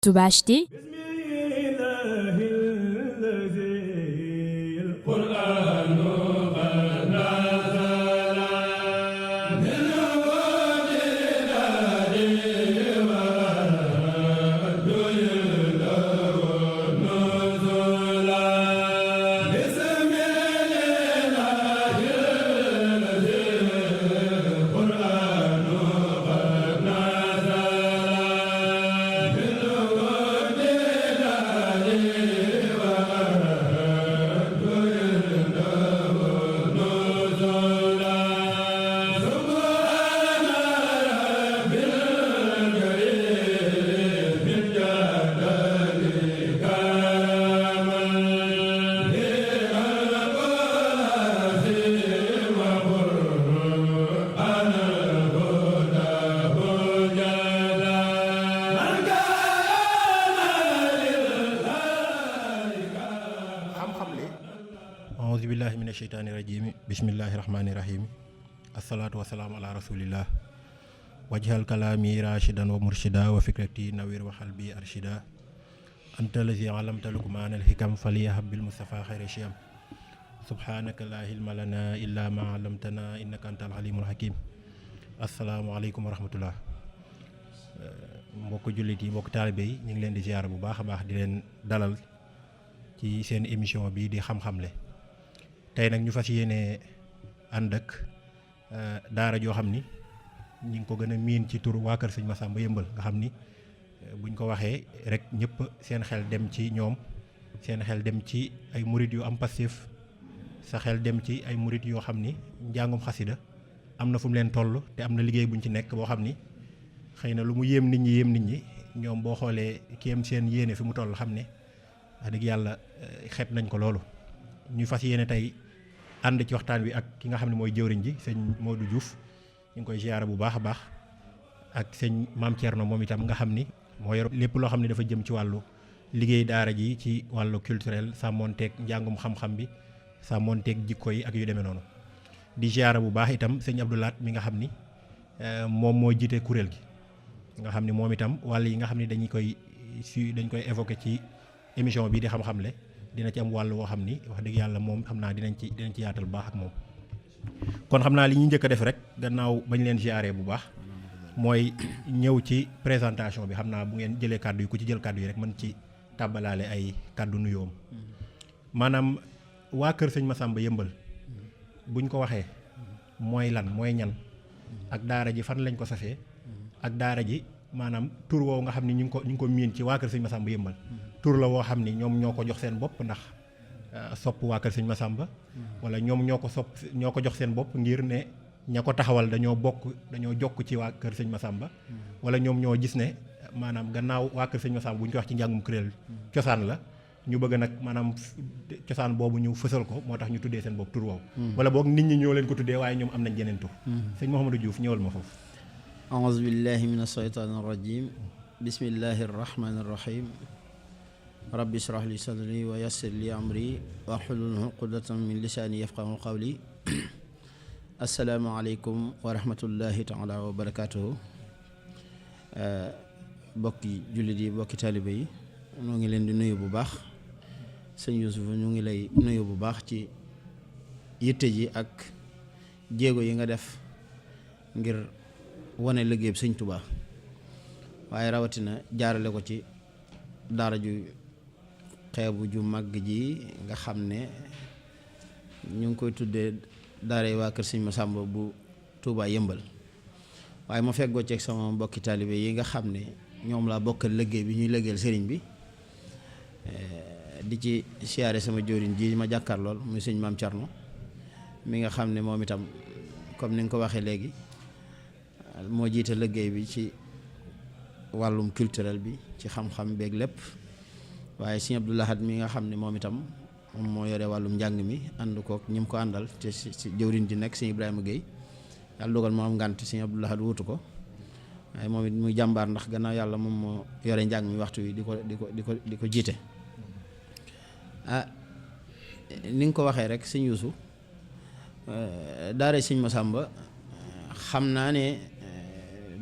Tu vas acheter? auzu billahi mina sheytaani rajim bismillahi rahmaani rahim asalaatu wasalaamu ala rasulillah wajhal kalaami rashidan wa murshida wa fikrati nawir wa xalbi arshida anta lazi alamta lukmaanal hikam faliyahab bil mustafa xayra shiyam subhanaka la hilma lana illa ma alamtana innaka antal alimul hakim asalaamu aleykum wa rahmatullah mbokk jullit yi mbokk taalibe yi ñu ngi leen di ziyaara bu baax a baax di leen dalal ci seen émission bi di xam-xamle tey nag ñu fas yéene ànd ak daara joo xam ni ñi ngi ko gën a miin ci tur waa kër sëñ Massamba Yëmbal nga xam ni buñ ko waxee rek ñëpp seen xel dem ci ñoom seen xel dem ci ay murit yu am passif sa xel dem ci ay murit yoo xam ni njàngum xasida am na fu mu leen toll te am na liggéey buñ ci nekk boo xam ni xëy na lu mu yéem nit ñi ñoom boo xoolee kéem seen yéene fi mu toll xam ne wax dëgg yàlla xeeb nañ ko loolu ñu fas yéene tey ànd ci waxtaan wi ak ki nga xam ne mooy jëwriñ ji sëñ Modou Diouf ñu ngi koy ziyaara bu baax a baax ak sëñ Maam Thierno moom itam nga xam ni moo yor lépp loo xam ne dafa jëm ci wàllu liggéey daara ji ci wàllu culturel sàmmonteeg njàngum xam-xam bi sàmmonteeg jikko yi ak yu demee noonu di ziyaara bu baax itam sëñ Abdoulaat mi nga xam ni moom moo jiite kuréel gi nga xam ni moom itam wàll yi nga xam ne dañ koy évoqué ci émission bi di xam-xamle dina ci am wàll woo xam ni wax dëgg yàlla moom xam naa dinañ ci yaatal bu baax ak moom kon xam naa li ñuy njëkk a def rek gannaaw bañ leen ziaree bu baax mooy ñëw ci présentation bi xam naa bu ngeen jëlee kàddu yi ku ci jël kàddu yi rek mën ci tàbbalaale ay kàddu nuyoom maanaam waa kër sëñ Massamba Yëmbal buñ ko waxee mooy lan mooy ñan ak daara ji fan lañ ko safee ak daara ji maanaam tur woowu nga xam ni ñu ngi ko miin ci waa kër sëñ Massamba Yëmbal tur la woo xam ni ñoom ñoo ko jox seen bopp ndax sopp waa kër sëñ Massamba wala ñoom ñoo ko jox seen bopp ngir ne ña ko taxawal dañoo jokk ci waa kër sëñ Massamba wala ñoom ñoo gis ne maanaam gannaaw waa kër sëñ Massamba bu ñu ko wax ci njàngum kuréel cosaan la ñu bëgg nag maanaam cosaan boobu ñu fësal ko moo tax ñu tuddee seen bopp tur woowu wala boog nit ñi ñoo leen ko tuddee waaye ñoom am nañ jeneen tur sëñ Mouhamadou Diouf ñëwal ma foofu a'uuzu billahi min ashaytaani rajim bismillahi rahmaani rahim rabbi israh li sadri wa yassir li amri wahlul uqdatan min lisaani yafqahu qawli assalaamu aleykum wa rahmatullahi taala wa barakatuhu bokki jullit yi bokki taalibe yi ñoo ngi leen di nuyu bu baax sëñ Yuusuf ñu ngi lay nuyu bu baax ci yitte ji ak jéego yi nga def ngir wane liggéey bi sëñ Tuubaa waaye rawatina jaarale ko ci daara ju xeebu ju màgg ji nga xam ne ñu ngi koy tuddee daara yi waa kër sëñ Massamba bu Tuubaa Yëmbal waaye ma feggoo ceeg sama mbokki taalibe yi nga xam ne ñoom laa bokkal liggéey bi ñuy liggéeyal sëriñ bi di ci siyaare sama jëwriñ ji ma jàkkaar lool muy sëñ Maam Thierno mi nga xam ne moom itam comme ni nga ko waxee léegi moo jiite liggéey bi ci wàllum culturel bi ci xam-xam beeg lépp waaye sëñ Abdou Lahad mi nga xam ne moom itam moom moo yore wàllum njàng mi ànd kook ñi mu ko àndal te si jëwriñ ji nekk sëñ Ibrahima Guèye yàlla dogal moo am ngànt sëñ Abdou Lahad wutu ko waaye moom it muy jàmbaar ndax gannaaw yàlla moom moo yore njàng mi waxtu wi di ko jiite ni nga ko waxee rek sëñ Yuusu daara sëñ Massamba xam naa ne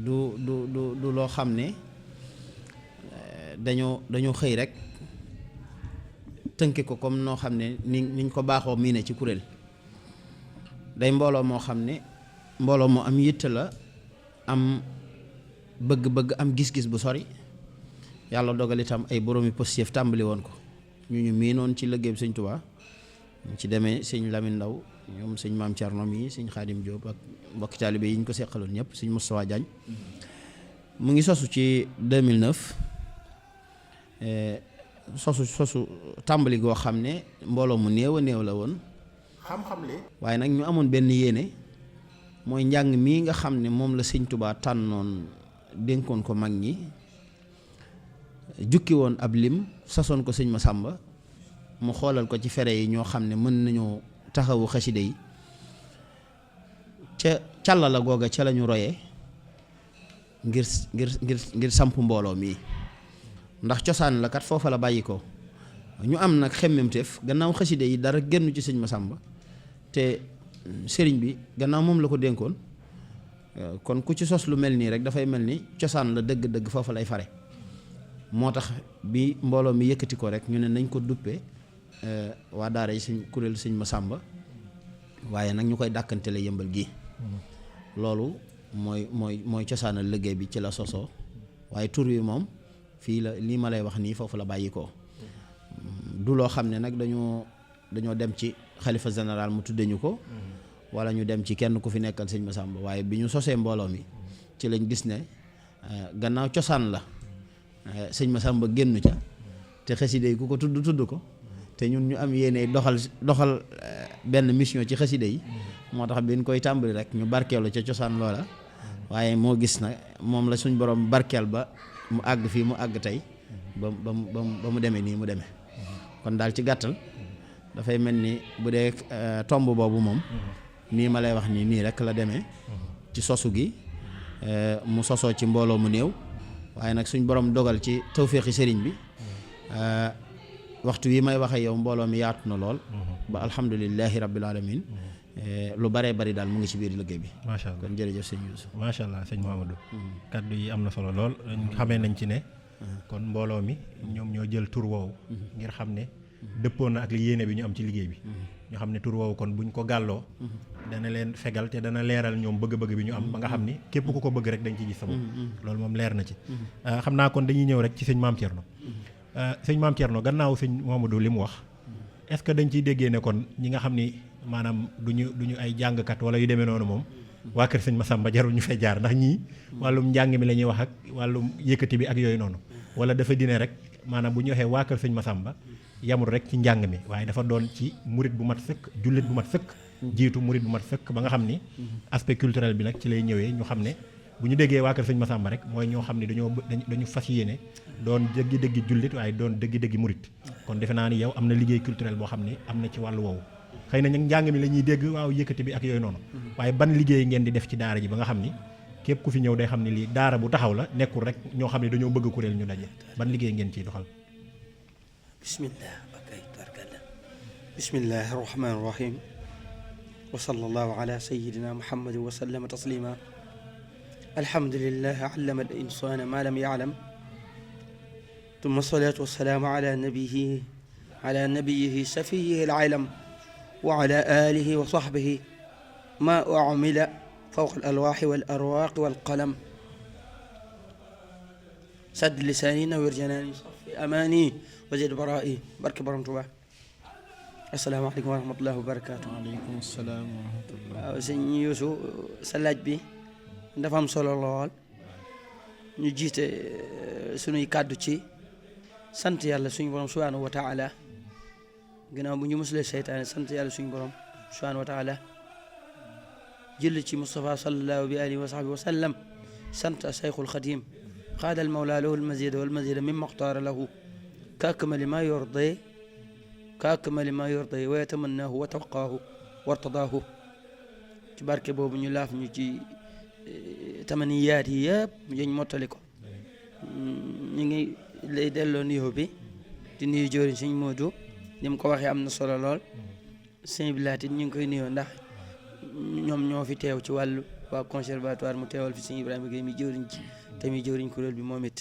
du loo xam ne dañoo xëy rek tënke ko comme noo xam ne niñ ko baaxoo miine ci kuréel day mbooloo moo xam ne mbooloo moo am yitte la am bëgg-bëgg am gis-gis bu sori yàlla dogal itam ay boroomi positif tàmbali woon ko ñu miinoon ci liggéey bi sëñ Tuubaa ci demee sëñ Lamine Ndaw ñoom sëñ Maam Thierno mi sëñ Xaadim Diop ak mbokki taalibe yi ñu ko seqaloon ñëpp sëñ Moustapha Diagne mu ngi sosu ci 2009 sosu tàmbali goo xam ne mbooloo mu néew a néew la woon waaye nag ñu amoon benn yéene mooy njàng mii nga xam ne moom la sëñ Tuubaa tànnoon dénkoon ko mag ñi jukki woon ab lim sasoon ko sëñ Masamba mu xoolal ko ci fere yi ñoo xam ne mën nañoo taxawu xasida yi ca càlla la googa ca lañu royee ngir samp mbooloo mii ndax cosaan la kat foofa la bàyyi ko ñu am nag xemmemteef gannaaw xasida yi dara génn ci sëñ Masamba te sëriñ bi gannaaw moom la ko dénkoon kon ku ci sos lu mel nii rek dafay mel ni cosaan la dëgg-dëgg foofa lay fare moo tax bi mbooloo mi yëkkati ko rek ñu ne nañ ko duppee waa daara yi sëñ kuréel sëñ Masamba waaye nag ñu koy dàkkantele Yëmbal gi loolu mooy cosaanal liggéey bi ci la sosoo waaye tur wi moom fii la lii ma lay wax nii foofu la bàyyi ko du loo xam ne nag dañoo dem ci xalifa général mu tudde ñu ko wala ñu dem ci kenn ku fi nekkal sëñ Masamba waaye bi ñu sosee mbooloo mi ci lañ gis ne gannaaw cosaan la sëñ Masamba génn ca te xasida yi ku ko tudd ko te ñun ñu am yéene doxal benn mission ci xasida yi moo tax bi ñu koy tàmbali rek ñu barkeelu ca cosaan loola waaye moo gis na moom la suñ borom barkeel ba mu àgg fii mu àgg tey ba mu demee nii mu demee kon daal ci gàttal dafay mel ni bu dee tomb boobu moom nii ma lay wax nii rek la demee ci sosu gi mu sosoo ci mbooloo mu néew waaye nag suñ borom dogal ci tawféexi sëriñ bi waxtu wi may waxe yow mbooloo mi yaatu na lool ba alhamdulillahi rabbil alamin lu baree bari daal mu ngi ci biir liggéey bi. macha allah kon jërëjëf sëñ Youssou. macha allah sëñ Mouhamadou. kaddu yi am na solo lool. xamee nañ ci ne. kon mbooloo mi ñoom ñoo jël tur woowu. ngir xam ne dëppoon na ak li yéene bi ñu am ci liggéey bi. ñu xam ne tur woowu kon buñ ko gàlloo. dana leen fegal te dana leeral ñoom bëgg-bëgg bi ñu am ba nga xam ni képp ku ko bëgg rek dañ ci gis sa bopp. loolu moom leer na ci. xam naa kon dañuy ñëw rek ci sëñ Maam Thierno. sëñ Maam Thierno gannaaw sëñ Mouhamadou li mu wax est-ce que dañ ciy déggee ne kon ñi nga xam ni maanaam duñu ay jàngkat wala yu demee noonu moom waa kër sëñ Masamba jarul ñu fay jaar ndax ñii wàllum njàng mi la ñuy wax ak wàllum yëkkati bi ak yooyu noonu wala dafa dine rek maanaam bu ñu waxee waa kër sëñ Masamba yamul rek ci njàng mi waaye dafa doon ci murit bu mat sëkk jullit bu mat sëkk jiitu murit bu mat sëkk ba nga xam ni aspect culturel bi nag ci lay ñëwee ñu xam ne bu ñu déggee waa kër sëñ Masamba rek mooy ñoo xam ne dañu fas yéene doon dëggi-dëggi jullit waaye doon dëggi-dëggi murit kon defe naa ni yow am na liggéey culturel boo xam ne am na ci wàllu woowu xëy na nag njàng mi la ñuy dégg waaw yëkkati bi ak yooyu noonu waaye ban liggéey ngeen di def ci daara ji ba nga xam ni képp ku fi ñëw day xam ne lii daara bu taxaw la nekkul rek ñoo xam ne dañoo bëgg kuréel ñu daje ban liggéey ngeen ciy doxal bismillah bakay tarkalla bismillahi rahmani rahim wa sallallahu ala sayyidina muhammadin wa sallama taslima alhamdulillah allama al insana ma lam ya'lam ثم الصلاة والسلام على نبيه سفيه العالم وعلى آله وصحبه ما أعمل فوق الألواح والأرواق والقلم سد لساني نوير جناني صفي أماني وزيد برائي بركة برمتوا السلام عليكم ورحمة الله وبركاته. waaleykum salaam wa rahmatullah. sëñ Youssou sa laaj bi dafa am solo lool ñu jiite sunuy kàddu ci sant yàlla suñu borom subhanahu wa taala ginnaaw bu ñu musulee seytaane sant yàlla suñu borom subhanahu wa taala jël ci Mustafa sallallahu bi alihi wa sahbihi wa sallam sant Cheikhul Khadim qaada al mawla lahu al mazida wal mazida mimma xtaara lahu kaakmali ma yurdi wa yatamannahu wa tawaqaahu wartadaahu ci barke boobu ñu laaf ñu ci tamaniyaat yi yëpp ñu mottali ko ñu ngi lay delloo nuyoo bi di nuyu jóoriñ sëñ Modou ni mu ko waxee am na solo lool sëñ Bilaatit ñu ngi koy nuyoo ndax ñoom ñoo fi teew ci wàllu waa conservatoire mu teewal fi sëñ Ibrahima Gueye mi jóoriñ ci te mi jóoriñ kuréel bi moom it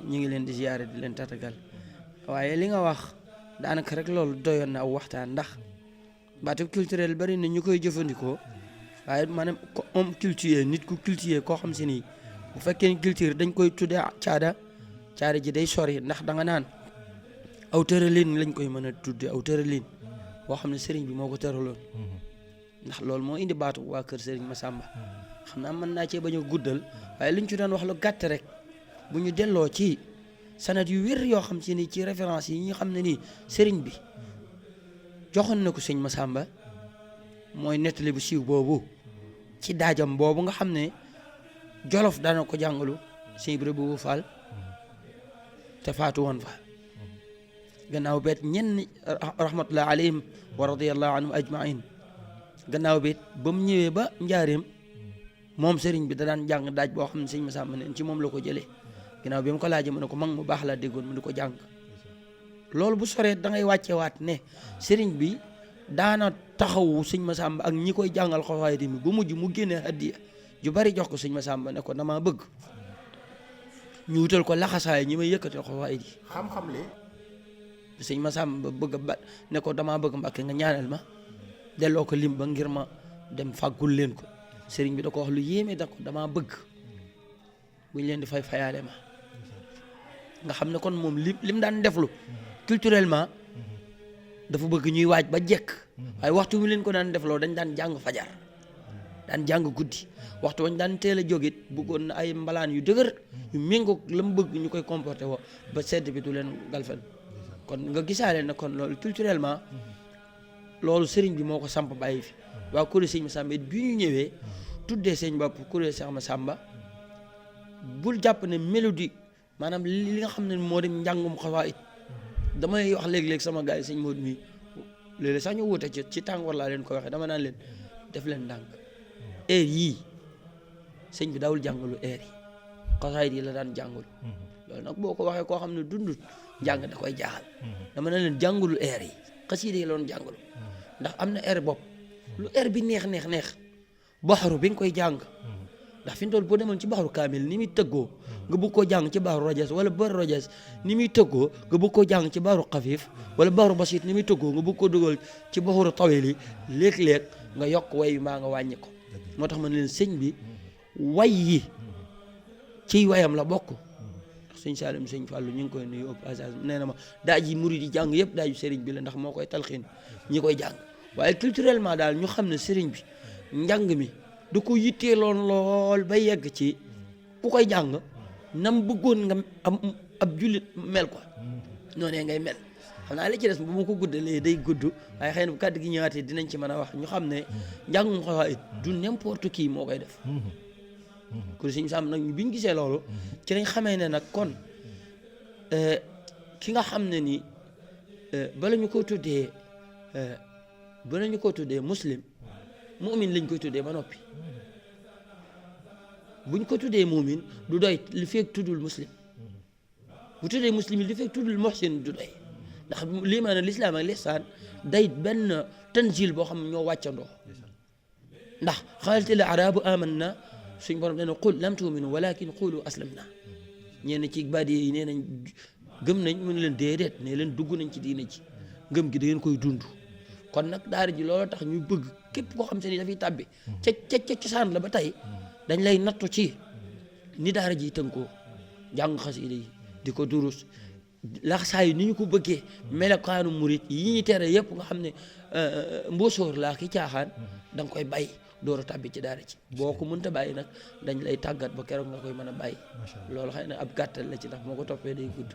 ñu ngi leen di ziyaare di leen tatagal waaye li nga wax daanaka rek loolu doyoon na aw waxtaan ndax baatu culturel bari na ñu koy jëfandikoo waaye maanaam ko homme cultivé nit ku cultivé koo xam si nii bu fekkee culture dañ koy tuddee caada ji day sori ndax da nga naan aw tëralin lañ koy mën a tuddee aw tëralin boo xam ne sëriñ bi moo ko tëraloon ndax loolu moo indi baatu waa kër sëriñ Massamba xam naa mën naa cee bañ a guddal waaye liñ ci doon wax lu gàtt rek bu ñu delloo ci sanad yu wér yoo xam si ni ci référence yi ñu xam ne nii sëriñ bi joxoon na ko sëñ Massamba mooy nettali bu siiw boobu ci daajam boobu nga xam ne jolof daana ko jàngalu sëñ Ibra bu Fall te faatu woon fa gannaaw beet ñenn rahmatullah alayhim wa radiyallahu anhum ajmain gannaaw beet ba mu ñëwee ba njaareem moom sëriñ bi da daan jàng daaj boo xam ne sëñ Massamba neen ci moom la ko jëlee gannaaw bi mu ko laajee mu ne ko mag mu baax laa déggoon mu di ko jàng loolu bu soree da ngay wàccewaat ne sëriñ bi daana taxawu sëñ Massamba ak ñi koy jàngal xawaayid mi bu mujj mu génnee hadiya ju bari jox ko sëñ Massamba ne ko damaa bëgg ñu wutal ko laxasaay ñi may yëkkatal xawaayid yi xam-xam li sëñ Massamba bëgg ba ne ko damaa bëgg Mbàkke nga ñaanal ma delloo ko lim ba ngir ma dem fàggul leen ko sëriñ bi da ko wax lu yéeme da ko damaa bëgg buñ leen di fayaale ma nga xam ne kon moom lim daan deflu culturellement dafa bëgg ñuy waaj ba jekk waaye waxtu mi leen ko daan defloo dañ daan jàng fajar daan jàng guddi waxtu wañ daan teel a jógit bëggoon na ay mbalaan yu dëgër yu méngoog la mu bëgg ñu koy comporté woo ba sedd bi du leen galfen kon nga gisaale na kon loolu culturellement loolu sëriñ bi moo ko samp bàyyi fi waa kuréel sëñ Massamba it bi ñu ñëwee tuddee sëñ bopp kuréel sëñ Massamba bul jàpp ne mélodie maanaam li nga xam ne moo dem njàngum xawaayid damay wax léeg-léeg sama gars yi sëñ Modou mi léeg-léeg sax ñu wuute ci tàngoor laa leen ko waxee dama naan leen def leen ndànk air yii sëñ bi daawul jàngalu air yi xasaayid yi la daan jàngalu loolu nag boo ko waxee koo xam ne dundut njàng da koy jaaxal dama naan leen jàngalu air yi xasida yi la doon jàngalu ndax am na air bopp lu air bi neex baxaru bi nga koy jàng ndax fi mu toll boo demoon ci baxaru kaamil ni muy tëggoo nga bëgg koo jàng ci baxaru rajas wala baxaru rajas ni muy tëggoo nga bëgg koo jàng ci baxaru xafiif wala baxaru basit ni muy tëggoo nga bëgg koo dugal ci baxaru tawil yi léeg-léeg nga yokk way wi maa nga wàññi ko moo tax ma ne leen sëñ bi way yi ciy wayam la bokk ndax sëñ Saalum sëñ Fàllu ñu ngi koy nuyu au passage nee na ma daaj yi murid yi jàng yëpp daaju sëriñ bi la ndax moo koy talxiin ñi koy jàng waaye culturellement daal ñu xam ne sëriñ bi njàng mi du ko yitteeloon lool ba yegg ci ku koy jàng nam bëggoon nga am ab jullit mel ko noonee ngay mel xam naa li ci des bu ma ko guddalee day gudd waaye xëy na bu kàddu gi ñëwaatee dinañ ci mën a wax ñu xam ne njàngum xawaayid du n'importe qui moo koy def kur siñ sàmm nag bi ñu gisee loolu ci lañ xamee ne nag kon ki nga xam ne ni bala ñu ko tuddee muslim mu'min lañ koy tuddee ba noppi buñ ko tuddee mu'min du doy li fekk tuddul muslim bu tuddee muslim yi li fekk tuddul muhsin du doy ndax lii maanaam lislaam ak lihsaan day benn tanzil boo xam ne ñoo wàccandoo ndax xaalatil arabu amanna suñ borom dana qul lam tu'minu walakin qulu aslamna ñenn ci baat yi nee nañ gëm nañ mu ne leen déedéet ne leen dugg nañ ci diine ji ngëm gi da ngeen koy dund kon nag daara ji loolu tax ñu bëgg képp koo xam se ni dafay tàbbi ca cosaan la ba tey dañ lay nattu ci ni daara ji tënkoo jàng xasida yi di ko durus laxasaa yi ni ñu ko bëggee melokaanu murit yi ñuy tere yëpp nga xam ne mbóosóor laa ki caaxaan da nga koy bàyyi door a tàbbi ci daara ji boo ko mënta bàyyi nag dañ lay tàggat ba keroog nga koy mën a bàyyi loolu xëy na ab gàttal la ci ndax moo ko toppee day gudd